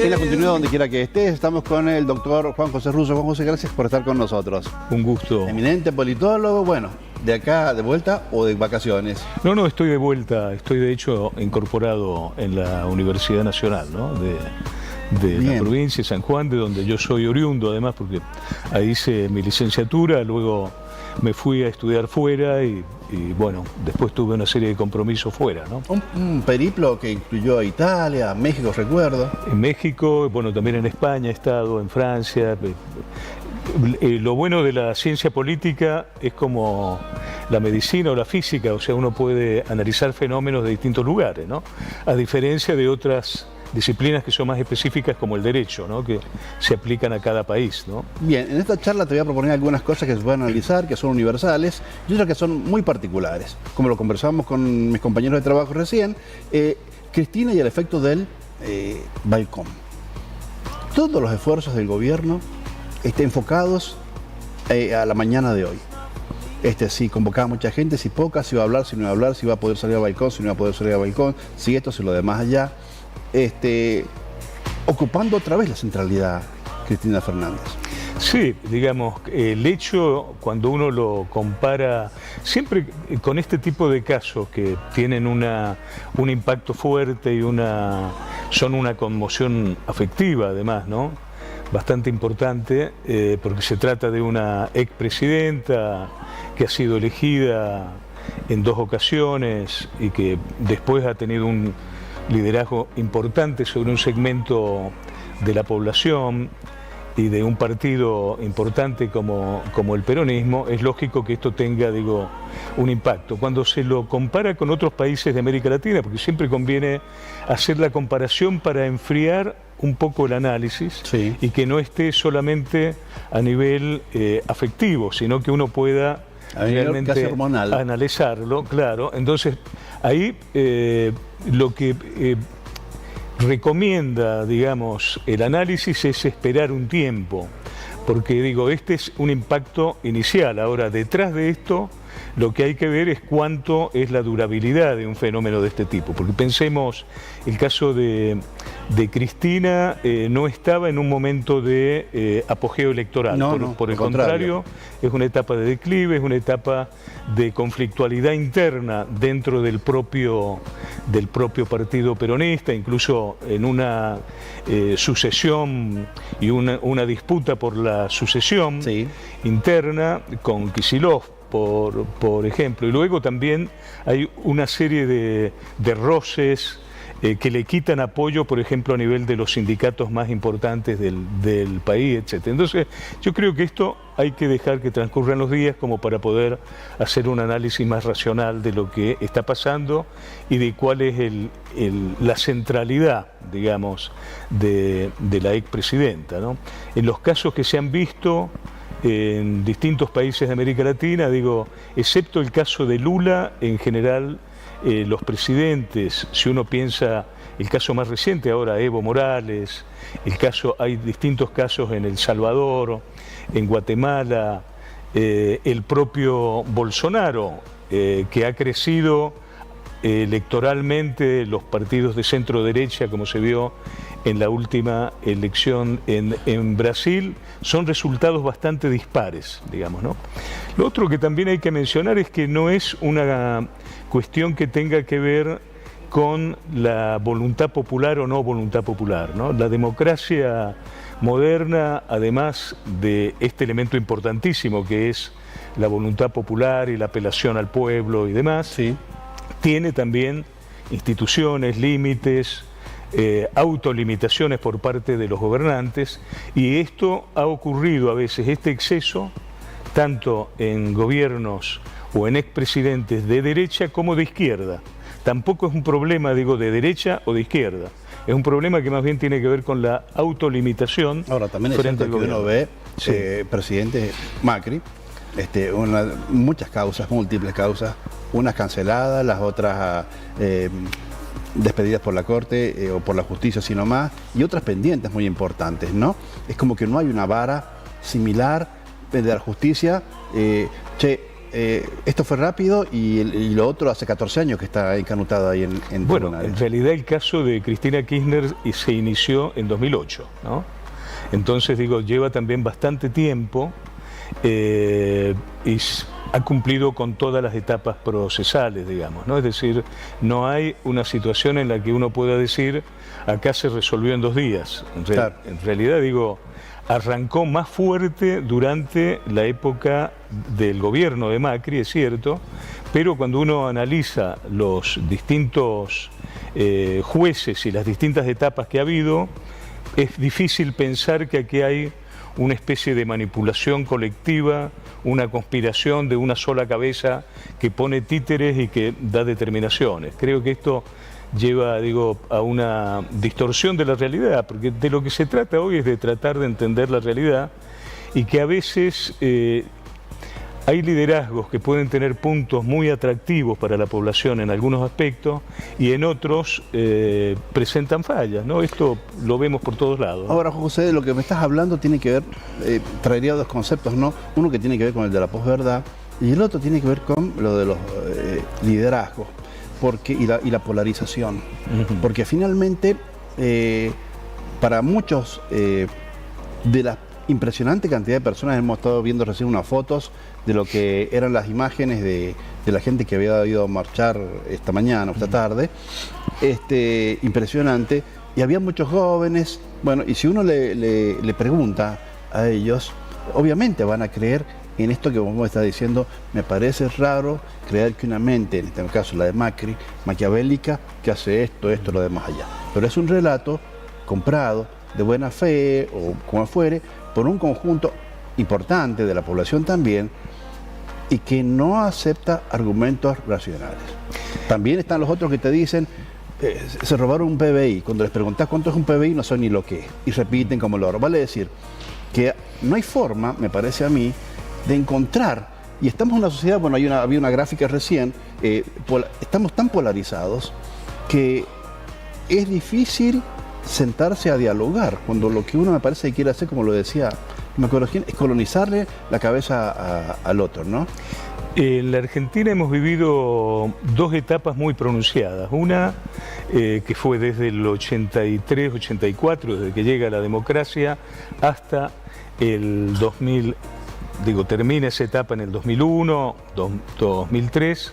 Cristina, continúa donde quiera que estés. Estamos con el doctor Juan José Russo. Juan José, gracias por estar con nosotros. Un gusto. Eminente politólogo, bueno, ¿de acá de vuelta o de vacaciones? No, estoy de vuelta. Estoy de hecho incorporado en la Universidad Nacional, ¿no? de la provincia de San Juan, de donde yo soy oriundo, además, porque ahí hice mi licenciatura, luego me fui a estudiar fuera y bueno, después tuve una serie de compromisos fuera, ¿no? Un periplo que incluyó a Italia, México, recuerdo. En México, bueno, también en España he estado, en Francia. Lo bueno de la ciencia política es como la medicina o la física, o sea, uno puede analizar fenómenos de distintos lugares, ¿no? A diferencia de otras disciplinas que son más específicas como el derecho, ¿no? Que se aplican a cada país, ¿no? Bien, en esta charla te voy a proponer algunas cosas que se pueden analizar, que son universales, y otras que son muy particulares. Como lo conversamos con mis compañeros de trabajo recién, Cristina y el efecto del balcón. Todos los esfuerzos del gobierno enfocados a la mañana de hoy. Si convocaba mucha gente, si poca, si iba a hablar, si no iba a hablar, si iba a poder salir al balcón, si no iba a poder salir al balcón, si esto, si lo demás allá. Ocupando otra vez la centralidad Cristina Fernández. Sí, digamos, el hecho, cuando uno lo compara, siempre con este tipo de casos que tienen un impacto fuerte y son una conmoción afectiva además, ¿no? Bastante importante, porque se trata de una expresidenta que ha sido elegida en 2 ocasiones y que después ha tenido un liderazgo importante sobre un segmento de la población y de un partido importante como el peronismo. Es lógico que esto tenga, digo, un impacto. Cuando se lo compara con otros países de América Latina, porque siempre conviene hacer la comparación para enfriar un poco el análisis, sí, y que no esté solamente a nivel afectivo, sino que uno pueda realmente analizarlo, claro. Entonces, ahí lo que recomienda, digamos, el análisis es esperar un tiempo, porque, digo, este es un impacto inicial. Ahora, detrás de esto, lo que hay que ver es cuánto es la durabilidad de un fenómeno de este tipo, porque pensemos, el caso de Cristina no estaba en un momento de apogeo electoral, por el contrario, es una etapa de declive, es una etapa de conflictualidad interna dentro del propio partido peronista, incluso en una sucesión y una disputa por la sucesión, sí, interna con Kicillof, por ejemplo, y luego también hay una serie de roces que le quitan apoyo, por ejemplo, a nivel de los sindicatos más importantes del país, etc. Entonces, yo creo que esto hay que dejar que transcurran los días como para poder hacer un análisis más racional de lo que está pasando y de cuál es la centralidad, digamos, de la expresidenta, ¿no? En los casos que se han visto en distintos países de América Latina, digo, excepto el caso de Lula, en general los presidentes, si uno piensa el caso más reciente ahora, Evo Morales, hay distintos casos en El Salvador, en Guatemala, el propio Bolsonaro, que ha crecido electoralmente los partidos de centro derecha, como se vio en la última elección en Brasil, son resultados bastante dispares, digamos, ¿no? Lo otro que también hay que mencionar es que no es una cuestión que tenga que ver con la voluntad popular o no voluntad popular, ¿no? La democracia moderna, además de este elemento importantísimo que es la voluntad popular y la apelación al pueblo y demás, sí, tiene también instituciones, límites, autolimitaciones por parte de los gobernantes, y esto ha ocurrido a veces, este exceso, tanto en gobiernos o en expresidentes de derecha como de izquierda. Tampoco es un problema, digo, de derecha o de izquierda. Es un problema que más bien tiene que ver con la autolimitación. Ahora, también es cierto que uno ve, sí, presidente Macri, muchas causas, múltiples causas, unas canceladas, las otras despedidas por la Corte o por la Justicia, sino más, y otras pendientes muy importantes, ¿no? Es como que no hay una vara similar de la justicia. esto fue rápido y lo otro hace 14 años que está encanutado ahí en Bueno, tribunales. en realidad el caso de Cristina Kirchner se inició en 2008, ¿no? Entonces, digo, lleva también bastante tiempo y ha cumplido con todas las etapas procesales, digamos, ¿no? Es decir, no hay una situación en la que uno pueda decir, acá se resolvió en 2 días. Claro. En realidad, digo, arrancó más fuerte durante la época del gobierno de Macri, es cierto, pero cuando uno analiza los distintos jueces y las distintas etapas que ha habido, es difícil pensar que aquí hay una especie de manipulación colectiva, una conspiración de una sola cabeza que pone títeres y que da determinaciones. Creo que esto lleva, digo, a una distorsión de la realidad, porque de lo que se trata hoy es de tratar de entender la realidad y que a veces hay liderazgos que pueden tener puntos muy atractivos para la población en algunos aspectos y en otros presentan fallas, ¿no? Esto lo vemos por todos lados, ¿no? Ahora, José, de lo que me estás hablando tiene que ver, traería 2 conceptos, ¿no? Uno que tiene que ver con el de la posverdad y el otro tiene que ver con lo de los liderazgos y la polarización. Porque finalmente, para muchos de la impresionante cantidad de personas, hemos estado viendo recién unas fotos de lo que eran las imágenes de la gente que había ido a marchar esta mañana o esta tarde, impresionante, y había muchos jóvenes, bueno, y si uno le pregunta a ellos, obviamente van a creer en esto que vos me estás diciendo. Me parece raro creer que una mente, en este caso la de Macri, maquiavélica, que hace esto, lo demás allá. Pero es un relato comprado, de buena fe, o como fuere, por un conjunto importante de la población también, y que no acepta argumentos racionales. También están los otros que te dicen, se robaron un PBI. Cuando les preguntás cuánto es un PBI, no saben ni lo que es, y repiten como loro. Vale decir que no hay forma, me parece a mí, de encontrar, y estamos en una sociedad, bueno, había una gráfica recién, estamos tan polarizados que es difícil sentarse a dialogar, cuando lo que uno me parece que quiere hacer, como lo decía, no me acuerdo quién, es colonizarle la cabeza al otro, ¿no? En la Argentina hemos vivido 2 etapas muy pronunciadas. Una que fue desde el 83, 84, desde que llega la democracia, hasta el 2000, termina esa etapa en el 2001, 2003,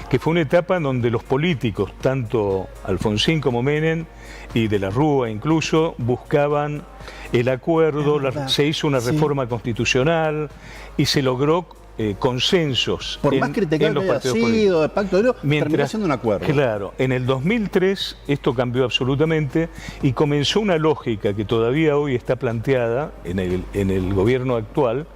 que fue una etapa en donde los políticos, tanto Alfonsín como Menem, y de la Rúa incluso, buscaban el acuerdo, se hizo una reforma constitucional y se logró consensos por más criticado que haya sido el Pacto de Oro, terminó siendo un acuerdo. Claro, en el 2003 esto cambió absolutamente y comenzó una lógica que todavía hoy está planteada en el gobierno actual,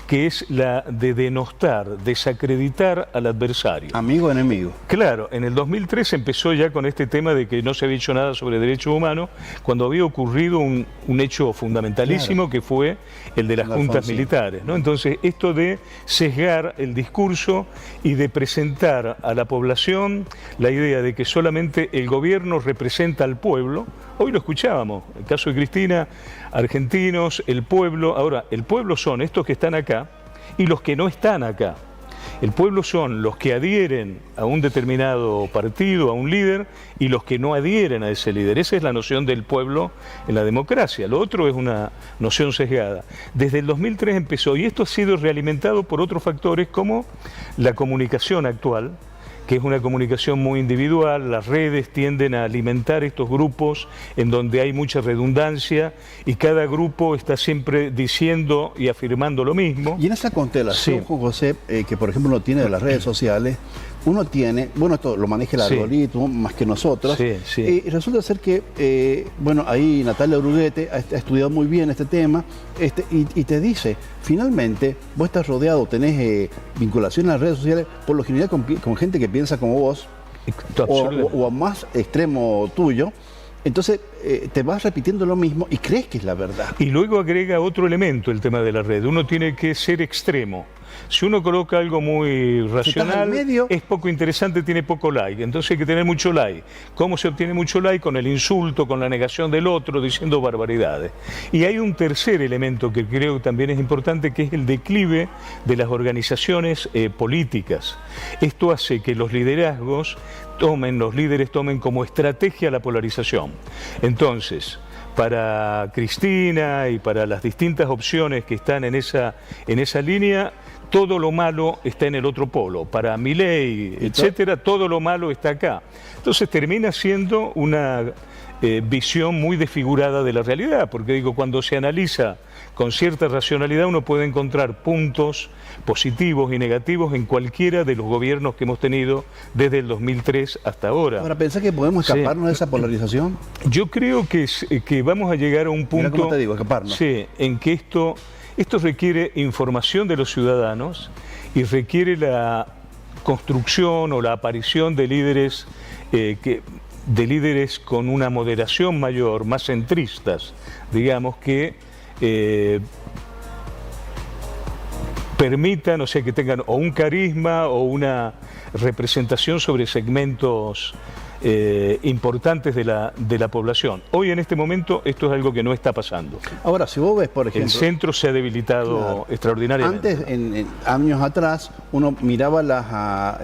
que es la de denostar, desacreditar al adversario. Amigo, enemigo. Claro, en el 2003 empezó ya con este tema de que no se había hecho nada sobre derechos humanos, cuando había ocurrido un hecho fundamentalísimo, claro, que fue el de las juntas militares, ¿no? Entonces, esto de sesgar el discurso y de presentar a la población la idea de que solamente el gobierno representa al pueblo. Hoy lo escuchábamos, el caso de Cristina, argentinos, el pueblo. Ahora, el pueblo son estos que están acá y los que no están acá. El pueblo son los que adhieren a un determinado partido, a un líder, y los que no adhieren a ese líder. Esa es la noción del pueblo en la democracia. Lo otro es una noción sesgada. Desde el 2003 empezó, y esto ha sido realimentado por otros factores como la comunicación actual, que es una comunicación muy individual. Las redes tienden a alimentar estos grupos en donde hay mucha redundancia y cada grupo está siempre diciendo y afirmando lo mismo. Y en esa constelación, sí, José, que por ejemplo uno tiene de las redes sociales, uno tiene, bueno, esto lo maneja el algoritmo más que nosotros, y resulta ser que, bueno, ahí Natalia Bruguete ha estudiado muy bien este tema, y te dice, finalmente, vos estás rodeado, tenés vinculación en las redes sociales, por lo general con gente que piensa como vos, o a más extremo tuyo. Entonces te vas repitiendo lo mismo y crees que es la verdad. Y luego agrega otro elemento el tema de la red. Uno tiene que ser extremo. Si uno coloca algo muy racional, medio, es poco interesante, tiene poco like. Entonces hay que tener mucho like. ¿Cómo se obtiene mucho like? Con el insulto, con la negación del otro, diciendo barbaridades. Y hay un tercer elemento que creo que también es importante, que es el declive de las organizaciones políticas. Esto hace que los liderazgos los líderes tomen como estrategia la polarización. Entonces, para Cristina y para las distintas opciones que están en esa línea, todo lo malo está en el otro polo. Para Milei, etcétera, todo lo malo está acá. Entonces termina siendo una visión muy desfigurada de la realidad, porque digo, cuando se analiza con cierta racionalidad uno puede encontrar puntos positivos y negativos en cualquiera de los gobiernos que hemos tenido desde el 2003 hasta ahora. Ahora, ¿pensás que podemos escaparnos de esa polarización? Yo creo que vamos a llegar a un punto... Mira cómo te digo, escaparnos. Sí, en que esto requiere información de los ciudadanos y requiere la construcción o la aparición de líderes con una moderación mayor, más centristas, digamos, que permitan, o sea, que tengan o un carisma o una representación sobre segmentos importantes de la población. Hoy en este momento esto es algo que no está pasando. Ahora, si vos ves, por ejemplo... El centro se ha debilitado extraordinariamente. Antes, en años atrás, uno miraba las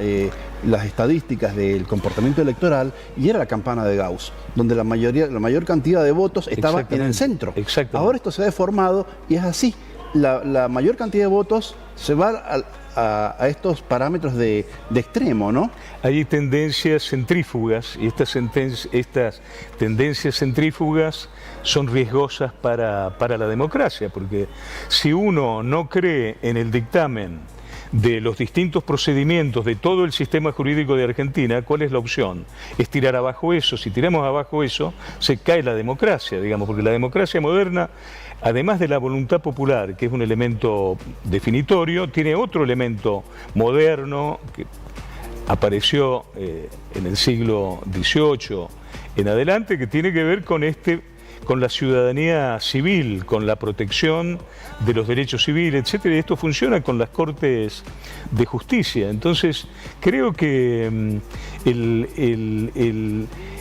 estadísticas del comportamiento electoral y era la campana de Gauss, donde la mayor cantidad de votos estaba en el centro. Ahora esto se ha deformado y es así. La mayor cantidad de votos se va a estos parámetros de extremo, ¿no? Hay tendencias centrífugas y estas tendencias centrífugas son riesgosas para la democracia, porque si uno no cree en el dictamen de los distintos procedimientos de todo el sistema jurídico de Argentina, ¿cuál es la opción? Es tirar abajo eso. Si tiramos abajo eso, se cae la democracia, digamos, porque la democracia moderna, además de la voluntad popular, que es un elemento definitorio, tiene otro elemento moderno que apareció en el siglo XVIII en adelante, que tiene que ver con la ciudadanía civil, con la protección de los derechos civiles, etcétera, y esto funciona con las cortes de justicia. Entonces, creo que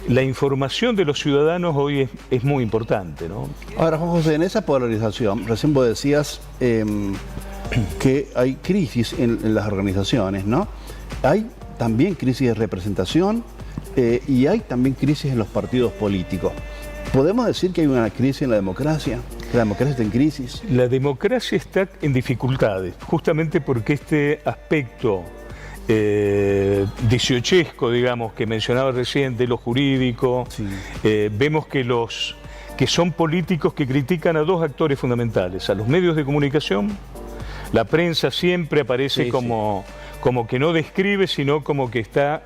la información de los ciudadanos hoy es muy importante, ¿no? Ahora, Juan José, en esa polarización, recién vos decías que hay crisis en las organizaciones, ¿no? Hay también crisis de representación y hay también crisis en los partidos políticos. ¿Podemos decir que hay una crisis en la democracia? ¿Que la democracia está en crisis? La democracia está en dificultades, justamente porque este aspecto dieciochesco, digamos, que mencionaba recién, de lo jurídico, sí. Vemos que son políticos que critican a dos actores fundamentales, a los medios de comunicación. La prensa siempre aparece como que no describe, sino como que está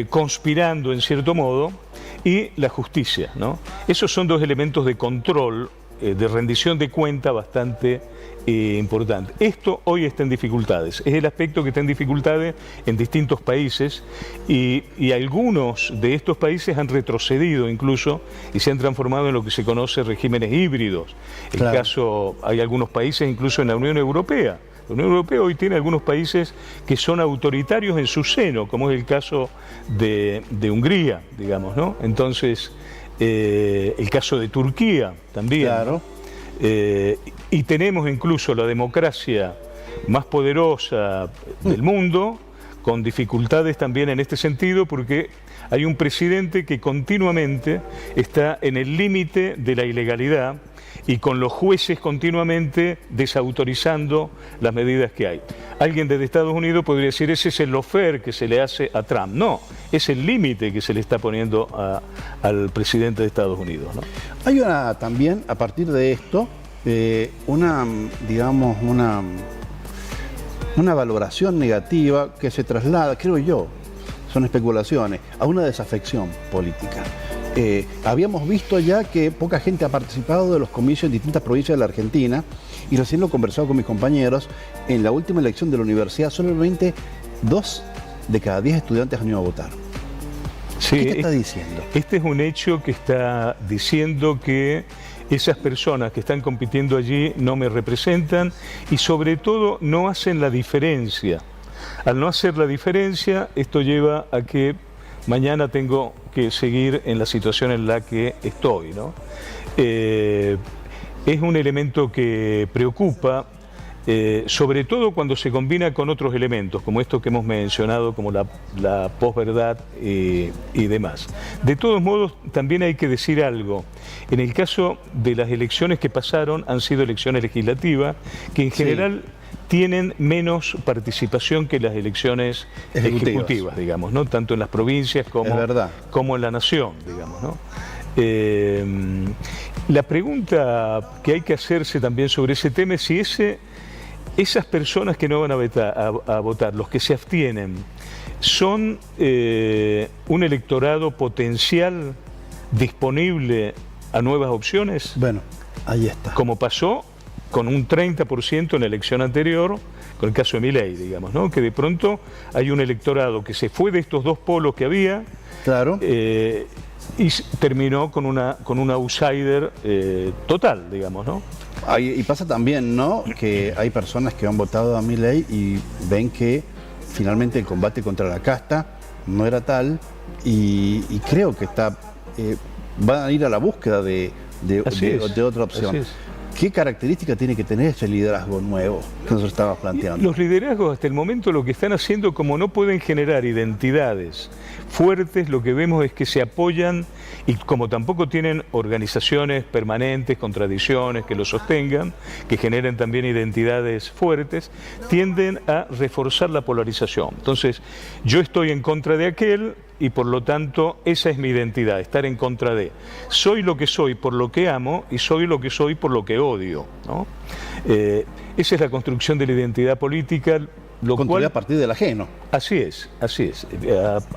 conspirando en cierto modo, y la justicia, ¿no? Esos son dos elementos de control, de rendición de cuenta bastante importante. Esto hoy está en dificultades, es el aspecto que está en dificultades en distintos países y algunos de estos países han retrocedido incluso y se han transformado en lo que se conoce regímenes híbridos. El caso, hay algunos países incluso en la Unión Europea. La Unión Europea hoy tiene algunos países que son autoritarios en su seno, como es el caso de Hungría, digamos, ¿no? Entonces, el caso de Turquía también. Claro. Y tenemos incluso la democracia más poderosa del mundo, con dificultades también en este sentido, porque hay un presidente que continuamente está en el límite de la ilegalidad y con los jueces continuamente desautorizando las medidas que hay. Alguien desde Estados Unidos podría decir, ese es el lawfare que se le hace a Trump. No, es el límite que se le está poniendo al presidente de Estados Unidos, ¿no? Hay también, a partir de esto, una valoración negativa que se traslada, creo yo, son especulaciones, a una desafección política. Habíamos visto ya que poca gente ha participado de los comicios en distintas provincias de la Argentina y recién lo he conversado con mis compañeros, en la última elección de la universidad solamente 2 de cada 10 estudiantes han ido a votar. Sí, ¿Qué te está diciendo? Este es un hecho que está diciendo que esas personas que están compitiendo allí no me representan y sobre todo no hacen la diferencia. Al no hacer la diferencia, esto lleva a que mañana tengo que seguir en la situación en la que estoy, ¿no? Es un elemento que preocupa, sobre todo cuando se combina con otros elementos, como esto que hemos mencionado, como la posverdad y demás. De todos modos, también hay que decir algo. En el caso de las elecciones que pasaron, han sido elecciones legislativas, que en general tienen menos participación que las elecciones ejecutivas, digamos, ¿no? Tanto en las provincias como en la nación, digamos, ¿no? La pregunta que hay que hacerse también sobre ese tema es si esas personas que no van a votar, los que se abstienen, son un electorado potencial disponible a nuevas opciones. Bueno, ahí está. Como pasó con un 30% en la elección anterior, con el caso de Milei, digamos, ¿no? Que de pronto hay un electorado que se fue de estos dos polos que había, claro, y terminó con un outsider total, digamos, ¿no? Y pasa también, ¿no?, que hay personas que han votado a Milei y ven que finalmente el combate contra la casta no era tal, y creo que van a ir a la búsqueda de otra opción. ¿Qué característica tiene que tener ese liderazgo nuevo que nosotros estábamos planteando? Los liderazgos hasta el momento lo que están haciendo, como no pueden generar identidades fuertes, lo que vemos es que se apoyan, y como tampoco tienen organizaciones permanentes con tradiciones que lo sostengan, que generen también identidades fuertes, tienden a reforzar la polarización. Entonces, yo estoy en contra de aquel, y por lo tanto esa es mi identidad, estar en contra de. Soy lo que soy por lo que amo y soy lo que soy por lo que odio, ¿no? Esa es la construcción de la identidad política. Construida a partir del ajeno. Así es,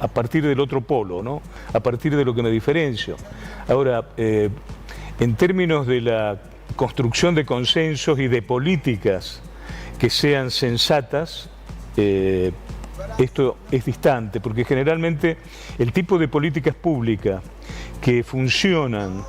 a partir del otro polo, ¿no? A partir de lo que me diferencio. Ahora, en términos de la construcción de consensos y de políticas que sean sensatas, esto es distante, porque generalmente el tipo de políticas públicas que funcionan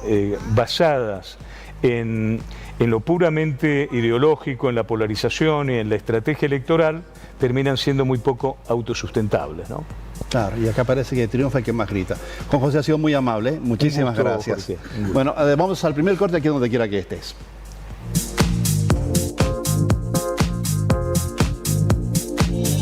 basadas en lo puramente ideológico, en la polarización y en la estrategia electoral, terminan siendo muy poco autosustentables, ¿no? Claro, y acá parece que triunfa el que más grita. Juan José, ha sido muy amable, muchísimas gracias. Bueno, vamos al primer corte aquí donde quiera que estés.